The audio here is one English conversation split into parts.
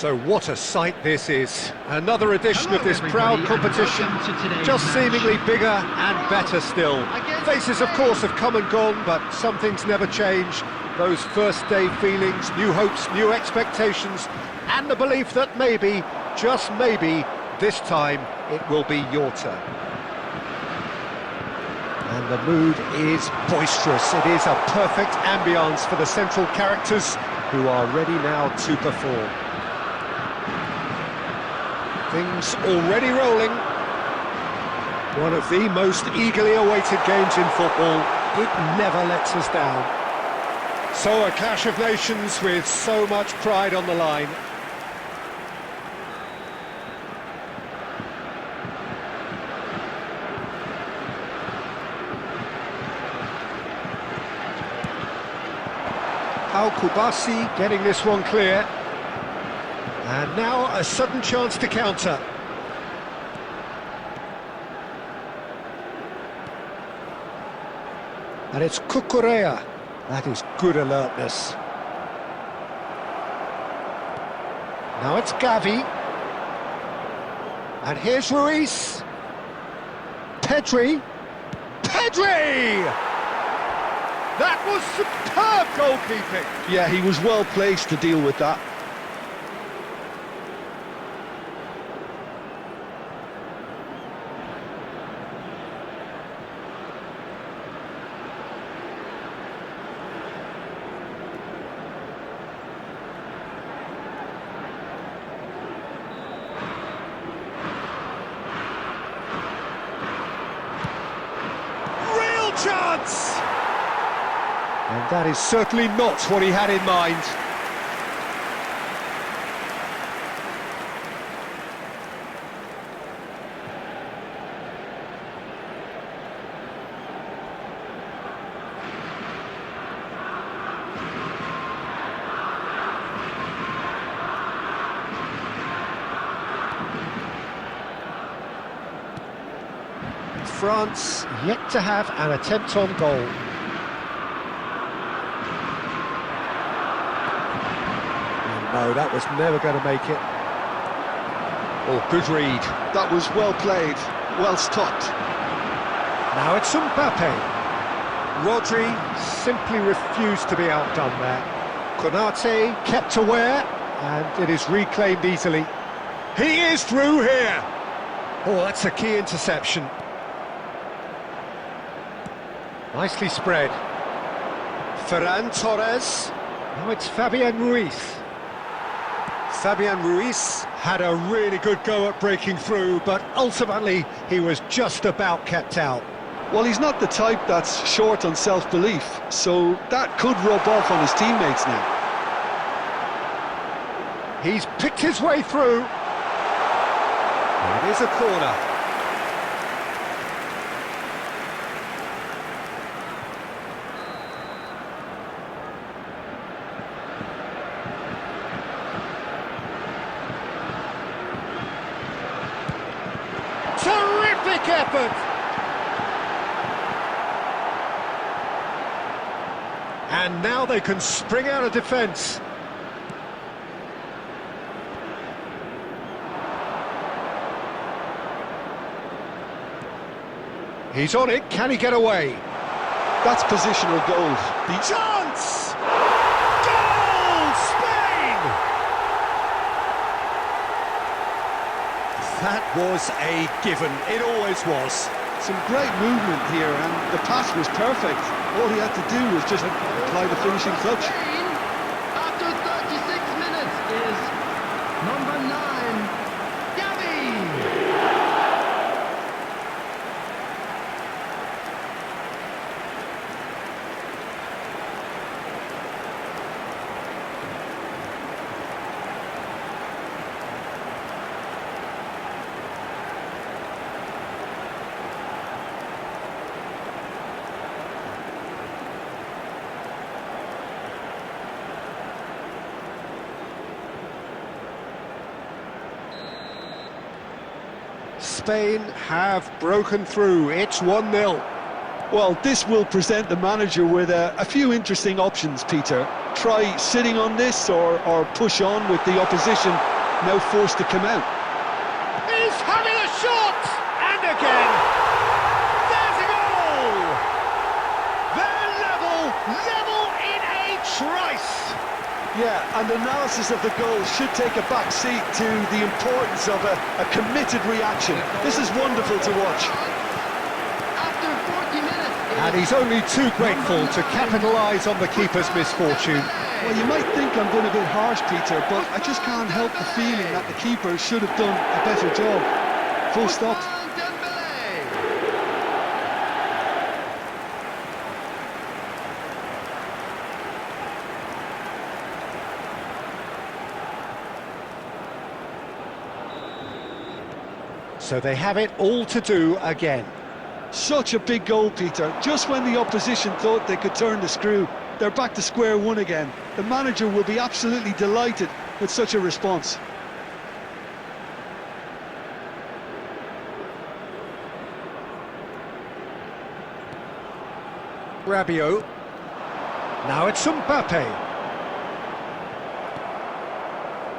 So what a sight this is. Another edition of this proud competition, just seemingly bigger and better still. Faces, of course, have come and gone, but some things never change. Those first day feelings, new hopes, new expectations, and the belief that maybe, just maybe, this time it will be your turn. And the mood is boisterous. It is a perfect ambience for the central characters who are ready now to perform. Things already rolling. One of the most eagerly awaited games in football. It never lets us down. So a clash of nations with so much pride on the line. Kubasi getting this one clear. And now a sudden chance to counter. And it's Cucurella. That is good alertness. Now it's Gavi. And here's Ruiz. Pedri. That was superb goalkeeping. Yeah, he was well placed to deal with that. Real chance! And that is certainly not what he had in mind. France yet to have an attempt on goal. No, that was never going to make it. Oh, good read. That was well played, well stopped. Now it's Mbappe. Rodri simply refused to be outdone there. Konate kept aware, and it is reclaimed easily. He is through here! Oh, that's a key interception. Nicely spread. Ferran Torres. Now it's Fabian Ruiz. Fabian Ruiz had a really good go at breaking through, but ultimately he was just about kept out. Well, he's not the type that's short on self-belief, so that could rub off on his teammates now. He's picked his way through. And it is a corner. Terrific effort! And now they can spring out of defence. He's on it, can he get away? That's positional goal. The chance! Goal! Spain! That was a given, it always was. Some great movement here, and the pass was perfect. All he had to do was just apply the finishing touch. After 36 minutes is number 9, Gavi! Spain have broken through. It's 1-0. Well, this will present the manager with a few interesting options, Peter. Try sitting on this or push on with the opposition now forced to come out. He's having a shot! And again! There's a goal! They're level in a trice! Yeah, and analysis of the goal should take a back seat to the importance of a committed reaction. This is wonderful to watch. After 40 minutes... And he's only too grateful to capitalise on the keeper's misfortune. Well, you might think I'm going a bit harsh, Peter, but I just can't help the feeling that the keeper should have done a better job. Full stop. So they have it all to do again. Such a big goal, Peter. Just when the opposition thought they could turn the screw, they're back to square one again. The manager will be absolutely delighted with such a response. Rabiot. Now it's Mbappe.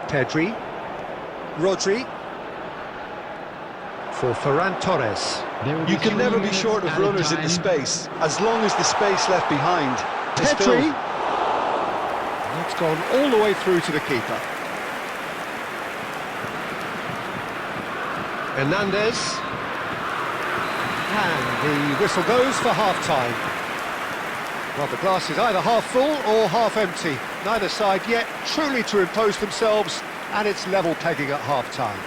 Pedri. Rodri. For Ferran Torres. You can never be short of runners in the space, as long as the space left behind is Pedri. filled. It's gone all the way through to the keeper. Hernandez. And the whistle goes for half-time. Well, the glass is either half full or half empty. Neither side yet truly to impose themselves, and it's level pegging at half-time.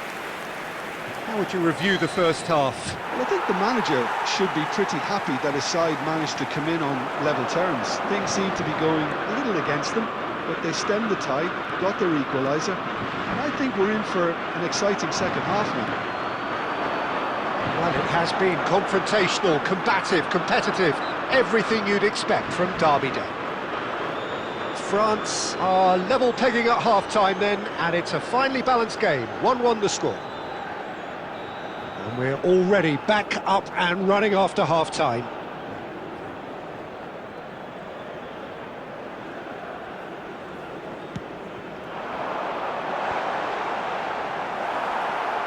How would you review the first half? Well, I think the manager should be pretty happy that his side managed to come in on level terms. Things seem to be going a little against them, but they stemmed the tide, got their equaliser, and I think we're in for an exciting second half now. Well, it has been confrontational, combative, competitive, everything you'd expect from Derby Day. France are level pegging at half-time then, and it's a finely balanced game, 1-1 the score. And we're already back up and running after half-time.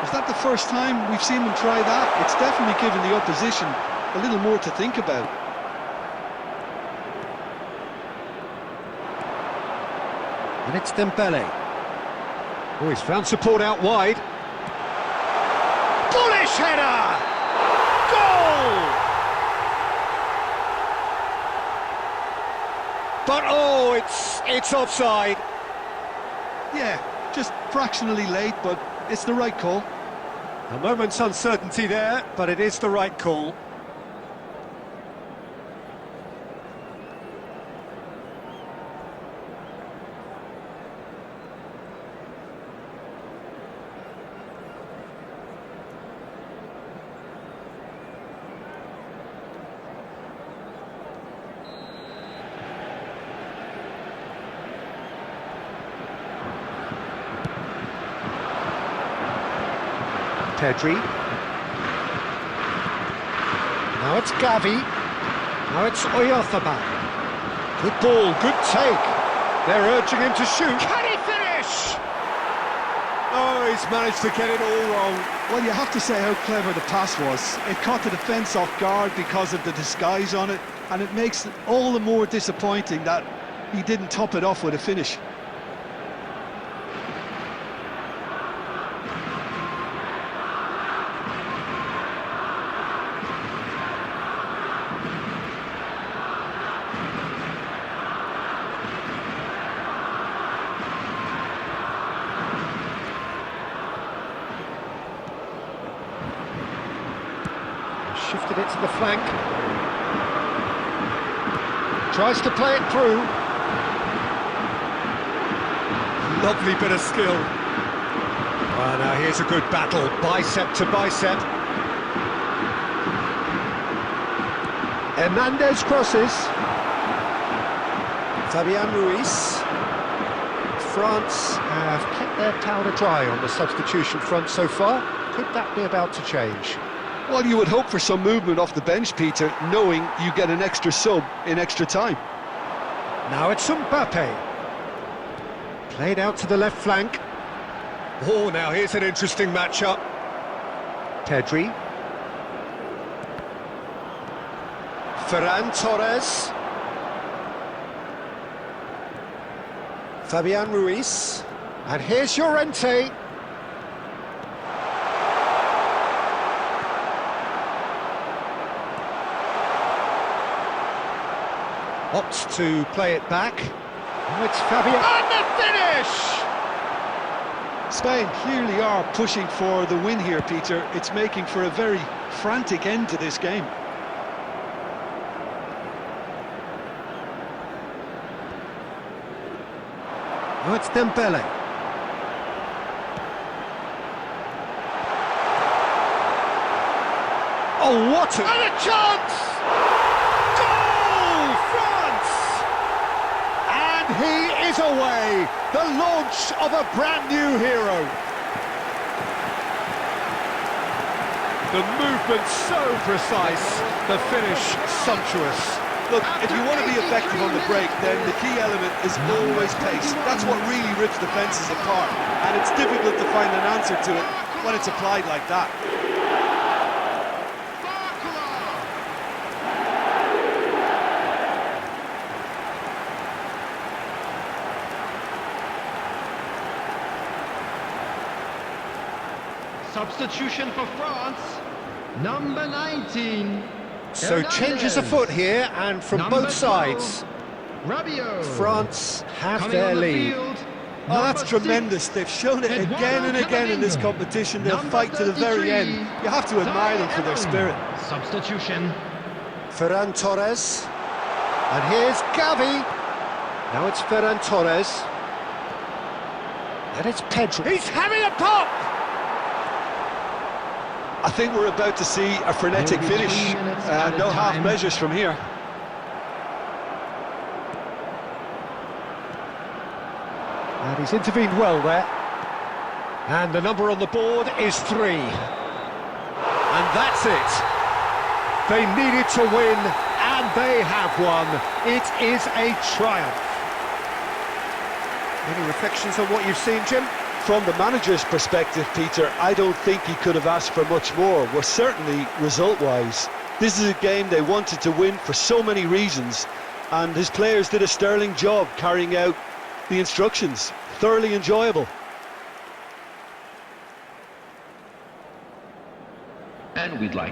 Is that the first time we've seen them try that? It's definitely given the opposition a little more to think about. And it's Dembele. Oh, he's found support out wide. Bullish header! Goal! But oh, it's offside. Yeah, just fractionally late, but it's the right call. A moment's uncertainty there, but it is the right call. Pedri. Now it's Gavi. Now it's Oyarzabal. Good ball, good take. They're urging him to shoot. Can he finish? Oh, he's managed to get it all wrong. Well, you have to say how clever the pass was. It caught the defence off guard because of the disguise on it, and it makes it all the more disappointing that he didn't top it off with a finish. Shifted it to the flank. Tries to play it through. Lovely bit of skill. Well, now here's a good battle, bicep to bicep. Hernandez crosses. Fabian Ruiz. France have kept their powder dry on the substitution front so far. Could that be about to change? Well, you would hope for some movement off the bench, Peter, knowing you get an extra sub in extra time. Now it's Mbappe. Played out to the left flank. Oh, now here's an interesting matchup. Pedri. Ferran Torres. Fabian Ruiz. And here's Llorente. Opts to play it back. Oh, it's Fabian. And the finish! Spain clearly are pushing for the win here, Peter. It's making for a very frantic end to this game. Oh, it's Dembele. Oh, what a... And a chance! Goal, France! And he is away. The launch of a brand new hero. The movement so precise, the finish sumptuous. Look, if you want to be effective on the break, then the key element is always pace. That's what really rips defences apart, and it's difficult to find an answer to it when it's applied like that. Substitution for France, number 19. So changes afoot here, and from Number both sides, 12, Rabiot. France have Coming their on the lead. field, Oh, that's number tremendous. 6. They've shown it again and again in this competition. They'll fight to the very end. You have to admire them for their spirit. Substitution. Ferran Torres. And here's Gavi. Now it's Ferran Torres. And it's Pedri. He's having a pop! I think we're about to see a frenetic Maybe 3 finish. minutes at a No half time. measures from here. And he's intervened well there. And the number on the board is 3. And that's it. They needed to win, and they have won. It is a triumph. Any reflections on what you've seen, Jim? From the manager's perspective, Peter, I don't think he could have asked for much more. Well, certainly result-wise. This is a game they wanted to win for so many reasons, and his players did a sterling job carrying out the instructions. Thoroughly enjoyable. And we'd like